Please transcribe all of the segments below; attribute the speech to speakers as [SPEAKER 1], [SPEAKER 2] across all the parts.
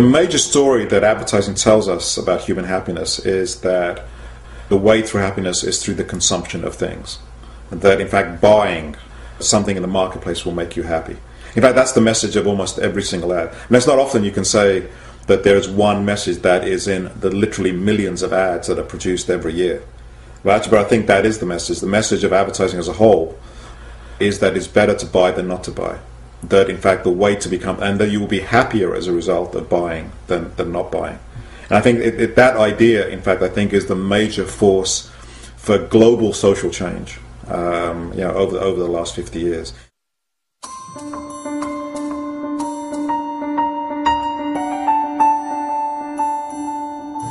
[SPEAKER 1] The major story that advertising tells us about human happiness is that the way through happiness is through the consumption of things. That in fact buying something in the marketplace will make you happy. In fact, that's the message of almost every single ad. And it's not often you can say that there's one message that is in the literally millions of ads that are produced every year. But I think that is the message. The message of advertising as a whole is that it's better to buy than not to buy. That in fact the way to become, and that you will be happier as a result of buying than not buying. And I think that idea, in fact, I think is the major force for global social change over the last 50 years.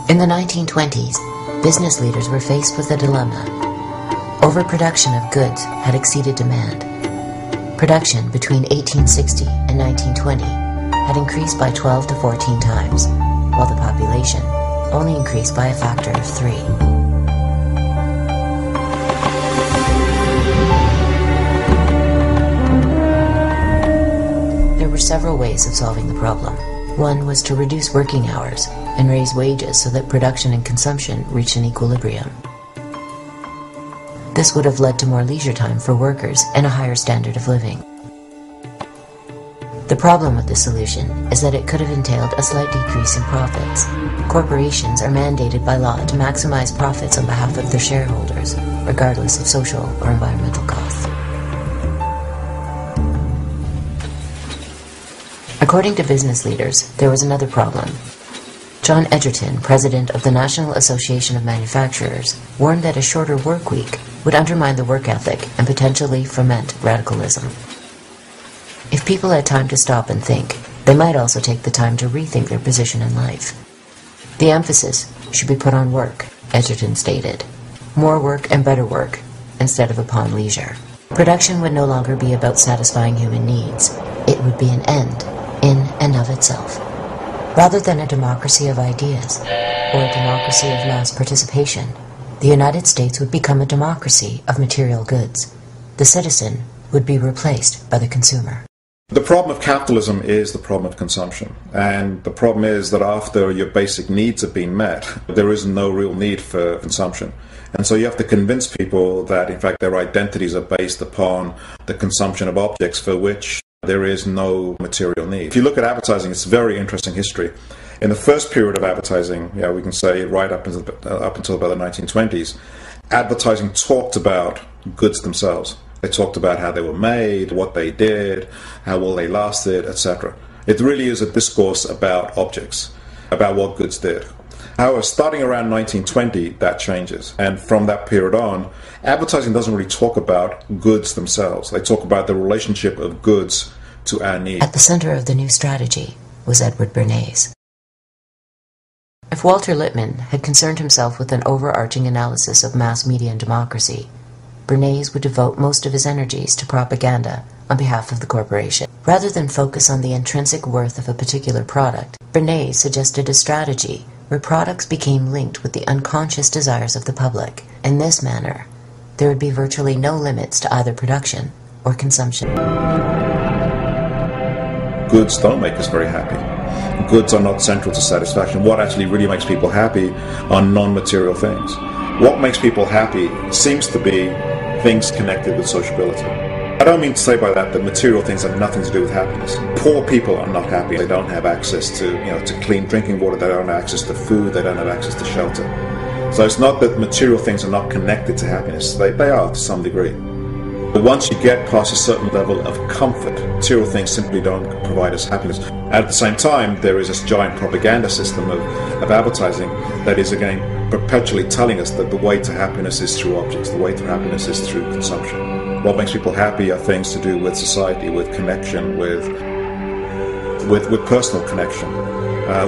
[SPEAKER 2] In the 1920s, business leaders were faced with a dilemma. Overproduction of goods had exceeded demand. Production between 1860 and 1920 had increased by 12 to 14 times, while the population only increased by a factor of 3. There were several ways of solving the problem. One was to reduce working hours and raise wages so that production and consumption reached an equilibrium. This would have led to more leisure time for workers and a higher standard of living. The problem with this solution is that it could have entailed a slight decrease in profits. Corporations are mandated by law to maximize profits on behalf of their shareholders, regardless of social or environmental costs. According to business leaders, there was another problem. John Egerton, president of the National Association of Manufacturers, warned that a shorter work week would undermine the work ethic and potentially foment radicalism. If people had time to stop and think, they might also take the time to rethink their position in life. The emphasis should be put on work, Egerton stated. More work and better work, instead of upon leisure. Production would no longer be about satisfying human needs. It would be an end, in and of itself. Rather than a democracy of ideas, or a democracy of mass participation, the United States would become a democracy of material goods. The citizen would be replaced by the consumer.
[SPEAKER 1] The problem of capitalism is the problem of consumption. And the problem is that after your basic needs have been met, there is no real need for consumption. And so you have to convince people that, in fact, their identities are based upon the consumption of objects for which there is no material need. If you look at advertising, it's a very interesting history. In the first period of advertising, we can say right up until about the 1920s, advertising talked about goods themselves. They talked about how they were made, what they did, how well they lasted, etc. It really is a discourse about objects, about what goods did. However, starting around 1920, that changes. And from that period on, advertising doesn't really talk about goods themselves. They talk about the relationship of goods to our needs.
[SPEAKER 2] At the center of the new strategy was Edward Bernays. If Walter Lippmann had concerned himself with an overarching analysis of mass media and democracy, Bernays would devote most of his energies to propaganda on behalf of the corporation. Rather than focus on the intrinsic worth of a particular product, Bernays suggested a strategy where products became linked with the unconscious desires of the public. In this manner, there would be virtually no limits to either production or consumption.
[SPEAKER 1] Goods don't make us very happy. Goods are not central to satisfaction. What actually really makes people happy are non-material things. What makes people happy seems to be things connected with sociability. I don't mean to say by that material things have nothing to do with happiness. Poor people are not happy. They don't have access to clean drinking water. They don't have access to food. They don't have access to shelter. So it's not that material things are not connected to happiness. They are to some degree. But once you get past a certain level of comfort, material things simply don't provide us happiness. At the same time, there is this giant propaganda system of advertising that is, again, perpetually telling us that the way to happiness is through objects, the way to happiness is through consumption. What makes people happy are things to do with society, with connection, with personal connection,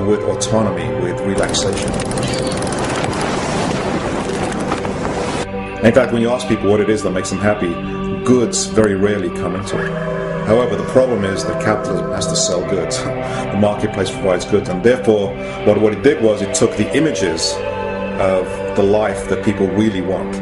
[SPEAKER 1] with autonomy, with relaxation. In fact, when you ask people what it is that makes them happy, goods very rarely come into it. However, the problem is that capitalism has to sell goods. The marketplace provides goods, and therefore what it did was it took the images of the life that people really want,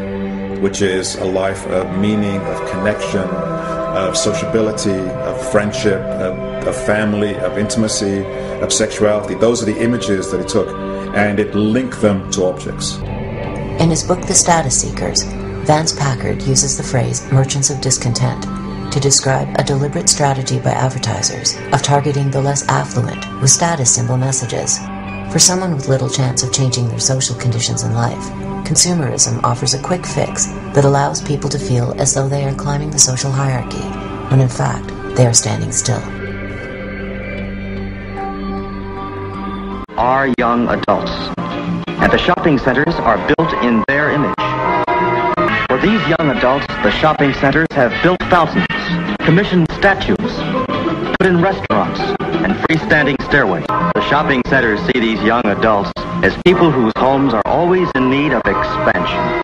[SPEAKER 1] which is a life of meaning, of connection, of sociability, of friendship, of family, of intimacy, of sexuality. Those are the images that he took, and it linked them to objects.
[SPEAKER 2] In his book, The Status Seekers, Vance Packard uses the phrase merchants of discontent to describe a deliberate strategy by advertisers of targeting the less affluent with status symbol messages. For someone with little chance of changing their social conditions in life, consumerism offers a quick fix that allows people to feel as though they are climbing the social hierarchy, when in fact, they are standing still.
[SPEAKER 3] Are young adults, and the shopping centers are built in their image. For these young adults, the shopping centers have built fountains, commissioned statues, put in restaurants, and freestanding stairways. The shopping centers see these young adults as people whose homes are always in need of expansion.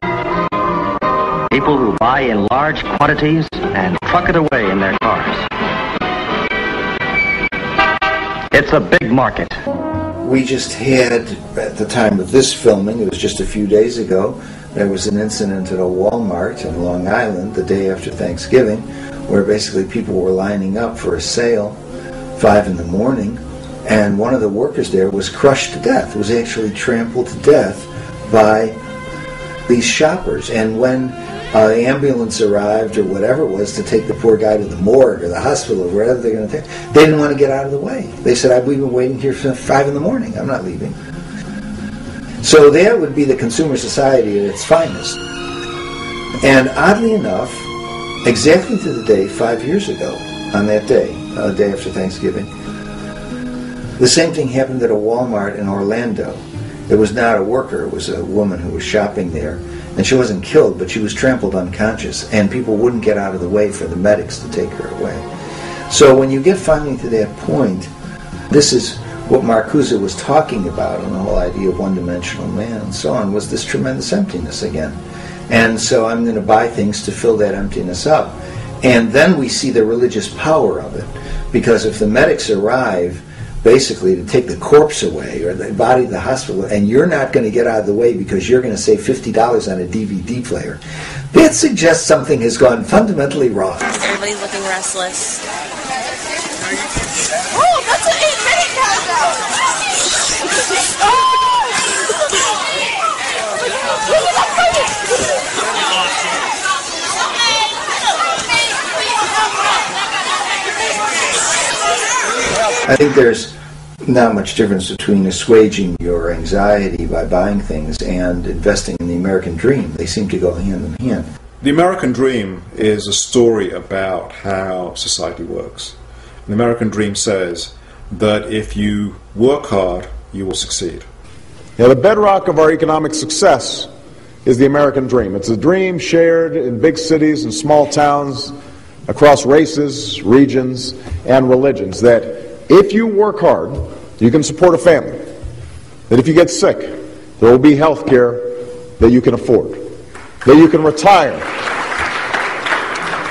[SPEAKER 3] People who buy in large quantities and truck it away in their cars. It's a big market.
[SPEAKER 4] We just had, at the time of this filming, it was just a few days ago, there was an incident at a Walmart in Long Island the day after Thanksgiving, where basically people were lining up for a sale, 5 in the morning, and one of the workers there was crushed to death, was actually trampled to death by these shoppers. And when the ambulance arrived or whatever it was to take the poor guy to the morgue or the hospital or wherever they're going to take, they didn't want to get out of the way. They said, we've been waiting here for 5 in the morning. I'm not leaving. So that would be the consumer society at its finest. And oddly enough, exactly to the day 5 years ago, on that day, day after Thanksgiving, the same thing happened at a Walmart in Orlando. It was not a worker, it was a woman who was shopping there. And she wasn't killed, but she was trampled unconscious, and people wouldn't get out of the way for the medics to take her away. So when you get finally to that point, this is what Marcuse was talking about, and the whole idea of one-dimensional man and so on, was this tremendous emptiness again. And so I'm going to buy things to fill that emptiness up. And then we see the religious power of it, because if the medics arrive basically to take the corpse away or the body to the hospital, and you're not going to get out of the way because you're going to save $50 on a DVD player, that suggests something has gone fundamentally wrong.
[SPEAKER 5] Everybody's looking restless. Oh, that's an 8-minute countdown!
[SPEAKER 4] I think there's not much difference between assuaging your anxiety by buying things and investing in the American dream. They seem to go hand in hand.
[SPEAKER 1] The American dream is a story about how society works. The American dream says that if you work hard, you will succeed.
[SPEAKER 6] Now, the bedrock of our economic success is the American dream. It's a dream shared in big cities and small towns, across races, regions, and religions, that if you work hard, you can support a family. That if you get sick, there will be health care that you can afford. That you can retire.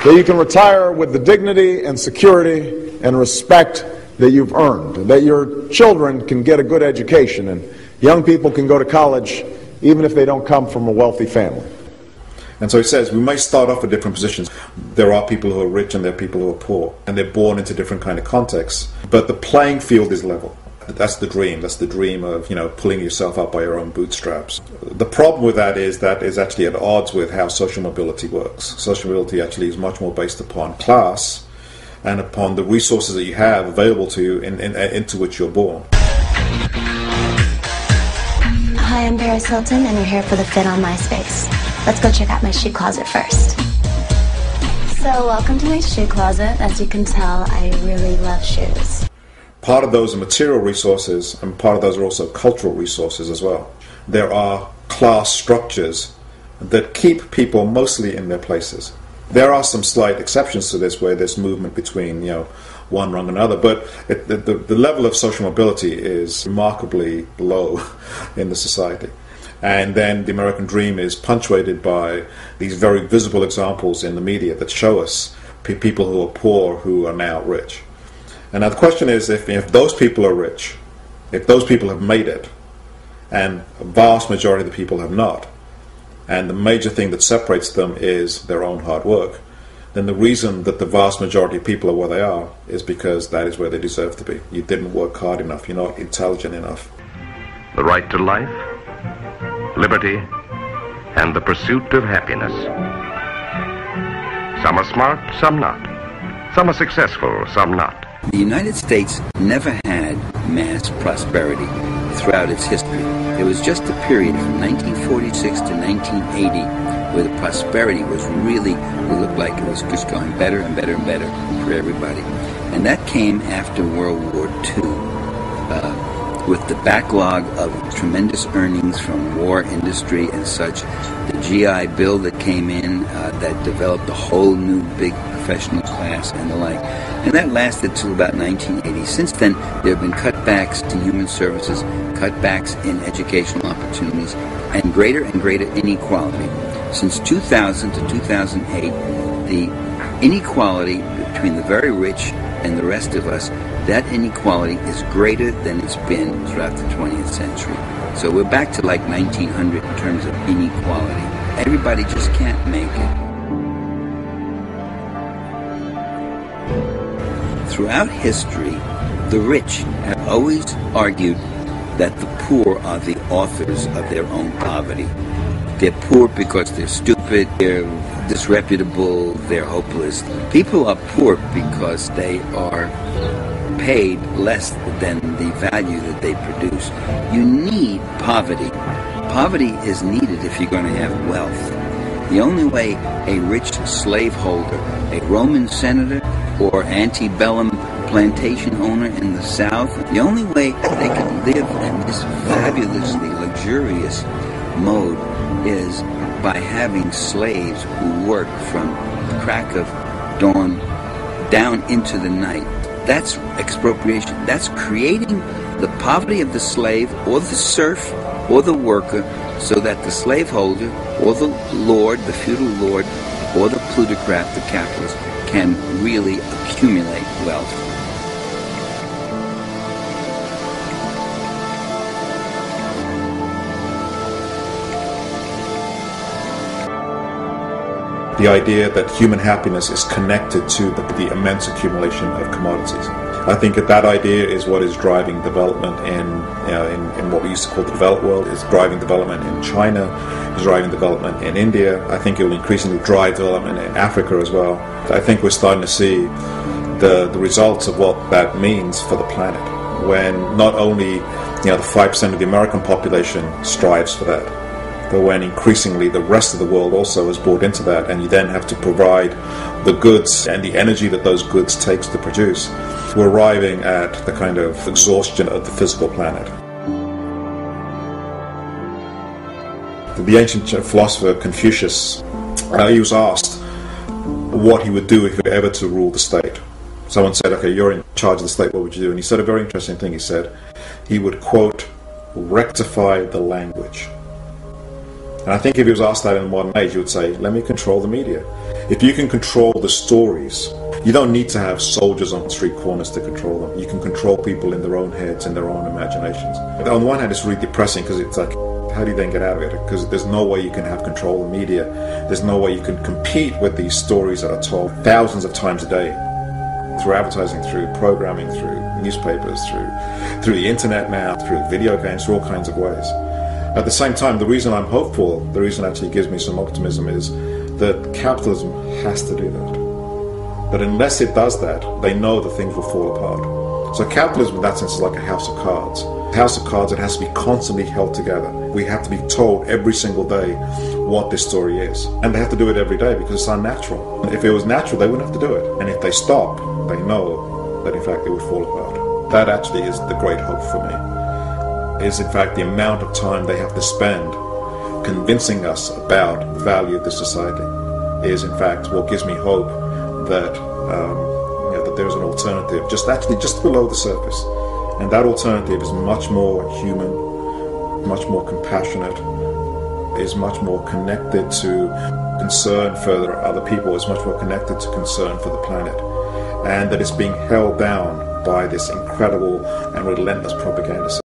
[SPEAKER 6] That you can retire with the dignity and security and respect that you've earned. That your children can get a good education and young people can go to college even if they don't come from a wealthy family.
[SPEAKER 1] And so he says we may start off with different positions. There are people who are rich and there are people who are poor, and they're born into different kind of contexts. But the playing field is level. That's the dream. That's the dream of, pulling yourself up by your own bootstraps. The problem with that is actually at odds with how social mobility works. Social mobility actually is much more based upon class and upon the resources that you have available to you into which you're born.
[SPEAKER 7] Hi, I'm Paris Hilton, and you're here for the fit on MySpace. Let's go check out my shoe closet first. So, welcome to my shoe closet. As you can tell, I really love shoes.
[SPEAKER 1] Part of those are material resources, and part of those are also cultural resources as well. There are class structures that keep people mostly in their places. There are some slight exceptions to this where there's movement between, one rung and another, but the level of social mobility is remarkably low in the society. And then the American dream is punctuated by these very visible examples in the media that show us people who are poor who are now rich. And now the question is, if those people are rich, if those people have made it, and a vast majority of the people have not, and the major thing that separates them is their own hard work, then the reason that the vast majority of people are where they are is because that is where they deserve to be. You didn't work hard enough. You're not intelligent enough.
[SPEAKER 8] The right to life, liberty, and the pursuit of happiness. Some are smart, some not. Some are successful, some not.
[SPEAKER 9] The United States never had mass prosperity throughout its history. There was just a period from 1946 to 1980 where the prosperity was really, it looked like it was just going better and better and better for everybody. And that came after World War II, with the backlog of tremendous earnings from war industry and such. The GI Bill that came in, that developed a whole new big professional class and the like. And that lasted till about 1980. Since then, there have been cutbacks to human services, cutbacks in educational opportunities, and greater inequality. Since 2000 to 2008, the inequality between the very rich and the rest of us, that inequality is greater than it's been throughout the 20th century. So we're back to like 1900 in terms of inequality. Everybody just can't make it. Throughout history, the rich have always argued that the poor are the authors of their own poverty. They're poor because they're stupid, they're disreputable, they're hopeless. People are poor because they are paid less than the value that they produce. You need poverty. Poverty is needed if you're going to have wealth. The only way a rich slaveholder, a Roman senator, or antebellum plantation owner in the South, the only way they can live in this fabulously luxurious mode is by having slaves who work from the crack of dawn down into the night. That's expropriation. That's creating the poverty of the slave or the serf or the worker so that the slaveholder or the lord, the feudal lord, or the plutocrat, the capitalist, can really accumulate wealth.
[SPEAKER 1] The idea that human happiness is connected to the immense accumulation of commodities. I think that idea is what is driving development in what we used to call the developed world. It's driving development in China, it's driving development in India. I think it will increasingly drive development in Africa as well. I think we're starting to see the results of what that means for the planet, when not only the 5% of the American population strives for that, but when increasingly the rest of the world also is bought into that, and you then have to provide the goods and the energy that those goods takes to produce, we're arriving at the kind of exhaustion of the physical planet. The ancient philosopher Confucius, he was asked what he would do if he were ever to rule the state. Someone said, okay, you're in charge of the state, what would you do? And he said a very interesting thing. He said he would, quote, rectify the language. And I think if he was asked that in the modern age, he would say, let me control the media. If you can control the stories, you don't need to have soldiers on street corners to control them. You can control people in their own heads and their own imaginations. But on the one hand, it's really depressing because it's like, how do you then get out of it? Because there's no way you can have control of the media. There's no way you can compete with these stories that are told thousands of times a day through advertising, through programming, through newspapers, through the internet now, through video games, through all kinds of ways. At the same time, the reason I'm hopeful, the reason actually gives me some optimism is that capitalism has to do that. But unless it does that, they know that things will fall apart. So capitalism in that sense is like a house of cards. A house of cards, it has to be constantly held together. We have to be told every single day what this story is. And they have to do it every day because it's unnatural. If it was natural, they wouldn't have to do it. And if they stop, they know that in fact it would fall apart. That actually is the great hope for me. Is in fact the amount of time they have to spend convincing us about the value of this society is in fact what gives me hope that that there's an alternative just below the surface, and that alternative is much more human, much more compassionate, is much more connected to concern for other people, is much more connected to concern for the planet, and that it's being held down by this incredible and relentless propaganda.